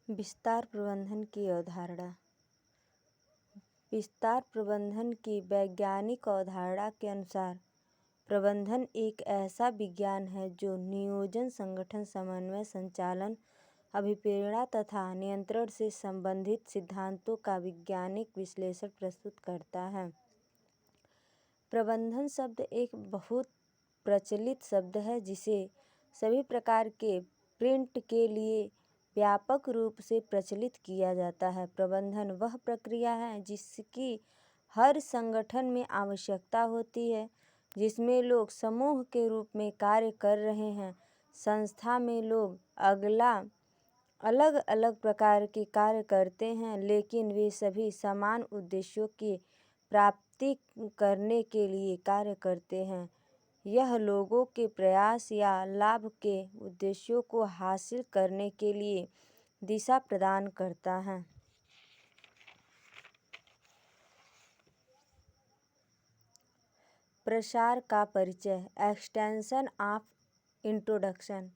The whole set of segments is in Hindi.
विस्तार प्रबंधन की अवधारणा। विस्तार प्रबंधन की वैज्ञानिक अवधारणा के अनुसार प्रबंधन एक ऐसा विज्ञान है जो नियोजन, संगठन, समन्वय, संचालन, अभिप्रेरणा तथा नियंत्रण से संबंधित सिद्धांतों का वैज्ञानिक विश्लेषण प्रस्तुत करता है। प्रबंधन शब्द एक बहुत प्रचलित शब्द है जिसे सभी प्रकार के प्रिंट के लिए व्यापक रूप से प्रचलित किया जाता है। प्रबंधन वह प्रक्रिया है जिसकी हर संगठन में आवश्यकता होती है, जिसमें लोग समूह के रूप में कार्य कर रहे हैं। संस्था में लोग अलग अलग प्रकार के कार्य करते हैं, लेकिन वे सभी समान उद्देश्यों की प्राप्ति करने के लिए कार्य करते हैं। यह लोगों के प्रयास या लाभ के उद्देश्यों को हासिल करने के लिए दिशा प्रदान करता है। प्रसार का परिचय। Extension of introduction.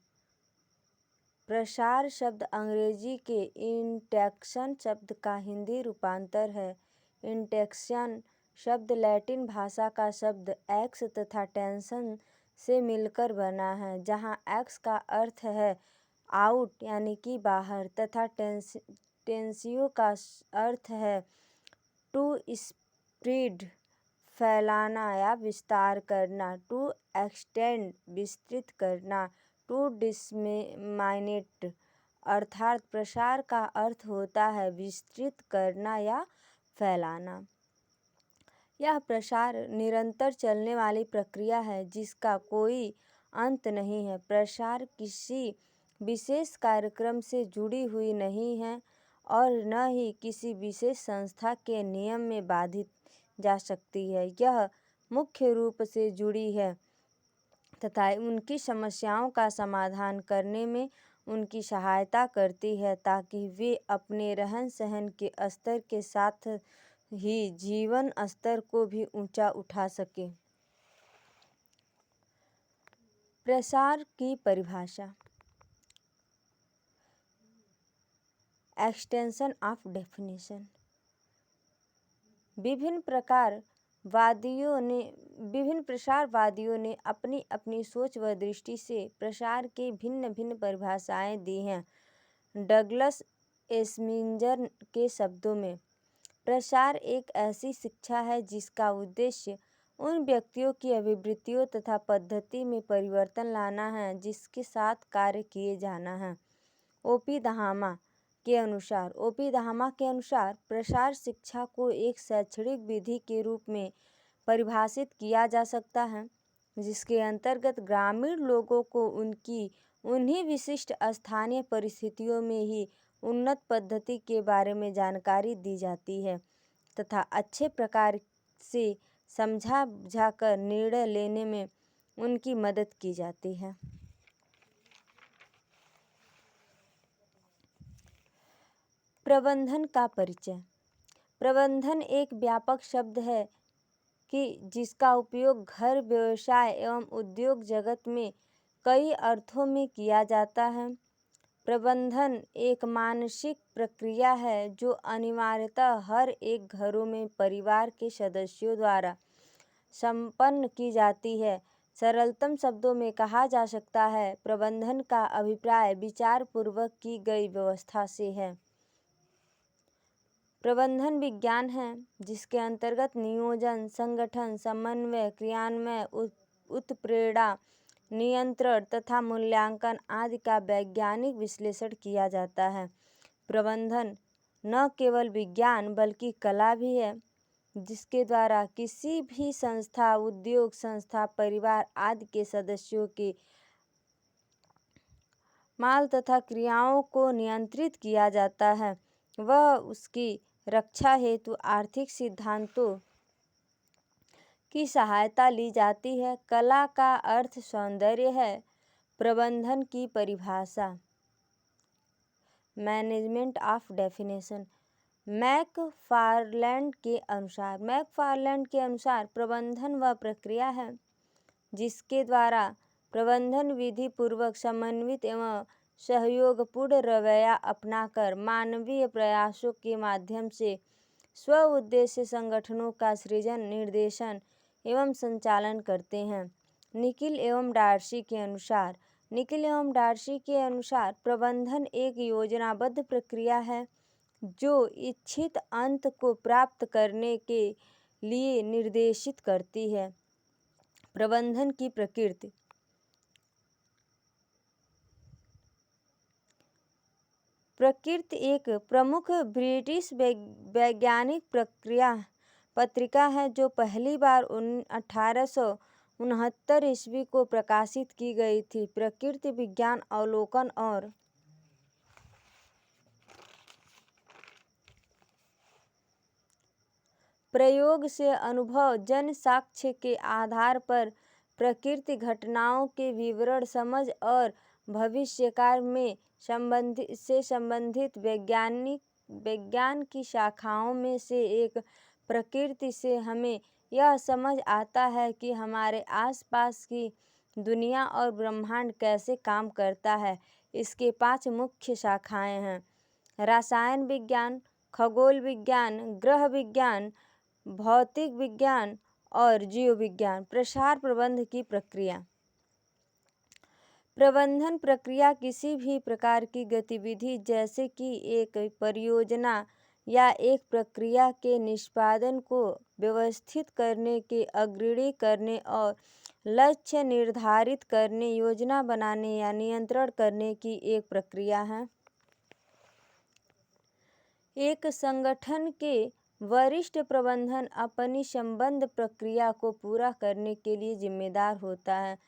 प्रसार शब्द अंग्रेजी के इंटेंशन शब्द का हिंदी रूपांतर है। इंटेंशन शब्द लैटिन भाषा का शब्द एक्स तथा टेंशन से मिलकर बना है, जहाँ एक्स का अर्थ है आउट यानी कि बाहर तथा टेंसियो का अर्थ है टू स्प्रेड फैलाना या विस्तार करना, टू एक्सटेंड विस्तृत करना, टू डिसमिनेट अर्थात प्रसार का अर्थ होता है विस्तृत करना या फैलाना। यह प्रसार निरंतर चलने वाली प्रक्रिया है जिसका कोई अंत नहीं है। प्रसार किसी विशेष कार्यक्रम से जुड़ी हुई नहीं है और न ही किसी विशेष संस्था के नियम में बाधित जा सकती है। यह मुख्य रूप से जुड़ी है तथा उनकी समस्याओं का समाधान करने में उनकी सहायता करती है ताकि वे अपने रहन सहन के स्तर के साथ ही जीवन स्तर को भी ऊंचा उठा सके। प्रसार की परिभाषा। Extension of definition. विभिन्न प्रसारवादियों ने अपनी अपनी सोच व दृष्टि से प्रसार के भिन्न भिन्न परिभाषाएं दी हैं। डगलस एस्मिंजर के शब्दों में, प्रसार एक ऐसी शिक्षा है जिसका उद्देश्य उन व्यक्तियों की अभिवृत्तियों तथा पद्धति में परिवर्तन लाना है जिसके साथ कार्य किए जाना है। ओपी दहामा के अनुसार प्रसार शिक्षा को एक शैक्षणिक विधि के रूप में परिभाषित किया जा सकता है जिसके अंतर्गत ग्रामीण लोगों को उन्हीं विशिष्ट स्थानीय परिस्थितियों में ही उन्नत पद्धति के बारे में जानकारी दी जाती है तथा अच्छे प्रकार से समझा बुझाकर निर्णय लेने में उनकी मदद की जाती है। प्रबंधन का परिचय। प्रबंधन एक व्यापक शब्द है कि जिसका उपयोग घर, व्यवसाय एवं उद्योग जगत में कई अर्थों में किया जाता है। प्रबंधन एक मानसिक प्रक्रिया है जो अनिवार्यतः हर एक घरों में परिवार के सदस्यों द्वारा संपन्न की जाती है। सरलतम शब्दों में कहा जा सकता है, प्रबंधन का अभिप्राय विचार पूर्वक की गई व्यवस्था से है। प्रबंधन विज्ञान है जिसके अंतर्गत नियोजन, संगठन, समन्वय, क्रियान्वयन, उत्प्रेरणा, नियंत्रण तथा मूल्यांकन आदि का वैज्ञानिक विश्लेषण किया जाता है। प्रबंधन न केवल विज्ञान बल्कि कला भी है जिसके द्वारा किसी भी संस्था, उद्योग संस्था, परिवार आदि के सदस्यों के माल तथा क्रियाओं को नियंत्रित किया जाता है। वह उसकी रक्षा हेतु आर्थिक सिद्धांतों की सहायता ली जाती है। कला का अर्थ सौंदर्य है। प्रबंधन की परिभाषा। Management of definition. मैकफार्लैंड के अनुसार प्रबंधन वह प्रक्रिया है जिसके द्वारा प्रबंधन विधि पूर्वक समन्वित एवं सहयोगपूर्ण रवैया अपनाकर मानवीय प्रयासों के माध्यम से स्व उद्देश्य संगठनों का सृजन, निर्देशन एवं संचालन करते हैं। निखिल एवं डार्सी के अनुसार प्रबंधन एक योजनाबद्ध प्रक्रिया है जो इच्छित अंत को प्राप्त करने के लिए निर्देशित करती है। प्रबंधन की प्रकृति। एक प्रमुख ब्रिटिश वैज्ञानिक पत्रिका है जो पहली बार 1869 ईस्वी को प्रकाशित की गई थी। प्रकृति विज्ञान अवलोकन और प्रयोग से अनुभव जन साक्ष्य के आधार पर प्रकृति घटनाओं के विवरण, समझ और भविष्यकार में संबंधित विज्ञान की शाखाओं में से एक। प्रकृति से हमें यह समझ आता है कि हमारे आसपास की दुनिया और ब्रह्मांड कैसे काम करता है। इसके 5 मुख्य शाखाएं हैं: रसायन विज्ञान, खगोल विज्ञान, ग्रह विज्ञान, भौतिक विज्ञान और जीव विज्ञान। प्रसार प्रबंधन की प्रक्रिया। प्रबंधन प्रक्रिया किसी भी प्रकार की गतिविधि जैसे कि एक परियोजना या एक प्रक्रिया के निष्पादन को व्यवस्थित करने के अग्रणी करने और लक्ष्य निर्धारित करने, योजना बनाने या नियंत्रण करने की एक प्रक्रिया है। एक संगठन के वरिष्ठ प्रबंधन अपनी संबद्ध प्रक्रिया को पूरा करने के लिए जिम्मेदार होता है।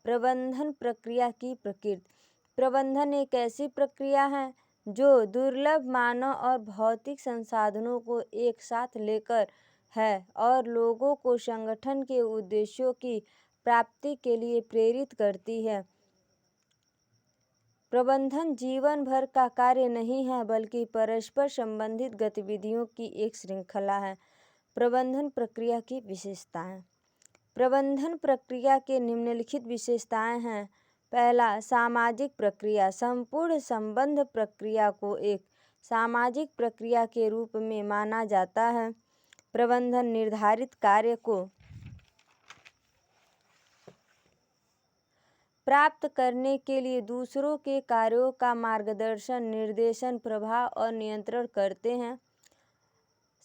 प्रबंधन प्रक्रिया की प्रकृति। प्रबंधन एक ऐसी प्रक्रिया है जो दुर्लभ मानव और भौतिक संसाधनों को एक साथ लेकर है और लोगों को संगठन के उद्देश्यों की प्राप्ति के लिए प्रेरित करती है। प्रबंधन जीवन भर का कार्य नहीं है बल्कि परस्पर संबंधित गतिविधियों की एक श्रृंखला है। प्रबंधन प्रक्रिया की विशेषताएं। प्रबंधन प्रक्रिया के निम्नलिखित विशेषताएं हैं। पहला, सामाजिक प्रक्रिया। संपूर्ण संबंध प्रक्रिया को एक सामाजिक प्रक्रिया के रूप में माना जाता है। प्रबंधन निर्धारित कार्य को प्राप्त करने के लिए दूसरों के कार्यों का मार्गदर्शन, निर्देशन, प्रभाव और नियंत्रण करते हैं।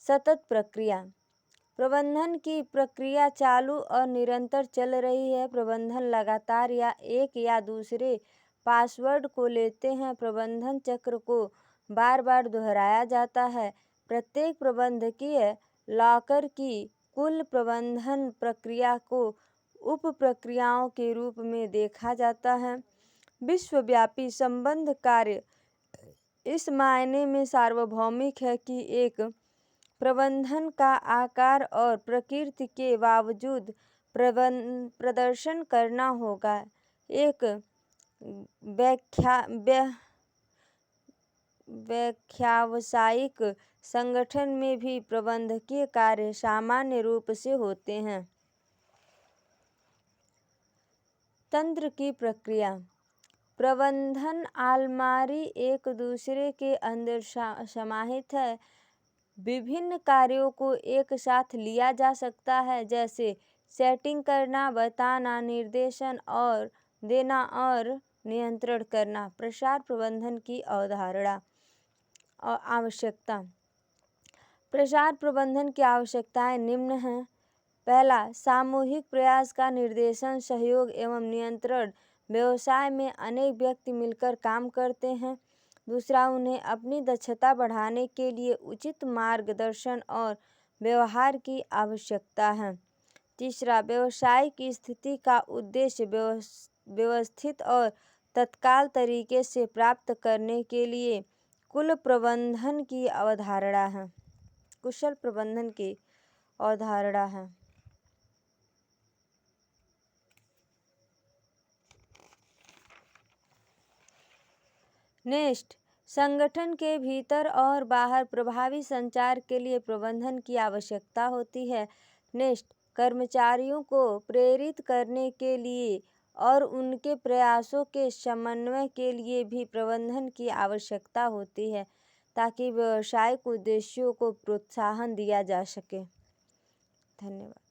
सतत प्रक्रिया। प्रबंधन की प्रक्रिया चालू और निरंतर चल रही है। प्रबंधन लगातार या एक या दूसरे पासवर्ड को लेते हैं। प्रबंधन चक्र को बार बार दोहराया जाता है। प्रत्येक प्रबंधकीय लॉकर की कुल प्रबंधन प्रक्रिया को उप प्रक्रियाओं के रूप में देखा जाता है। विश्वव्यापी संबंध कार्य इस मायने में सार्वभौमिक है कि एक प्रबंधन का आकार और प्रकृति के बावजूद प्रदर्शन करना होगा। एक व्यावसायिक संगठन में भी प्रबंधकीय कार्य सामान्य रूप से होते हैं। तंत्र की प्रक्रिया। प्रबंधन अलमारी एक दूसरे के अंदर समाहित है। विभिन्न कार्यों को एक साथ लिया जा सकता है, जैसे सेटिंग करना, बताना, निर्देशन और देना और नियंत्रण करना। प्रसार प्रबंधन की अवधारणा और आवश्यकता। प्रसार प्रबंधन की आवश्यकताएं निम्न हैं। पहला, सामूहिक प्रयास का निर्देशन, सहयोग एवं नियंत्रण। व्यवसाय में अनेक व्यक्ति मिलकर काम करते हैं। दूसरा, उन्हें अपनी दक्षता बढ़ाने के लिए उचित मार्गदर्शन और व्यवहार की आवश्यकता है। तीसरा, व्यवसाय की स्थिति का उद्देश्य व्यवस्थित और तत्काल तरीके से प्राप्त करने के लिए कुशल प्रबंधन की अवधारणा है। नेक्स्ट, संगठन के भीतर और बाहर प्रभावी संचार के लिए प्रबंधन की आवश्यकता होती है। नेक्स्ट, कर्मचारियों को प्रेरित करने के लिए और उनके प्रयासों के समन्वय के लिए भी प्रबंधन की आवश्यकता होती है ताकि व्यावसायिक उद्देश्यों को प्रोत्साहन दिया जा सके। धन्यवाद।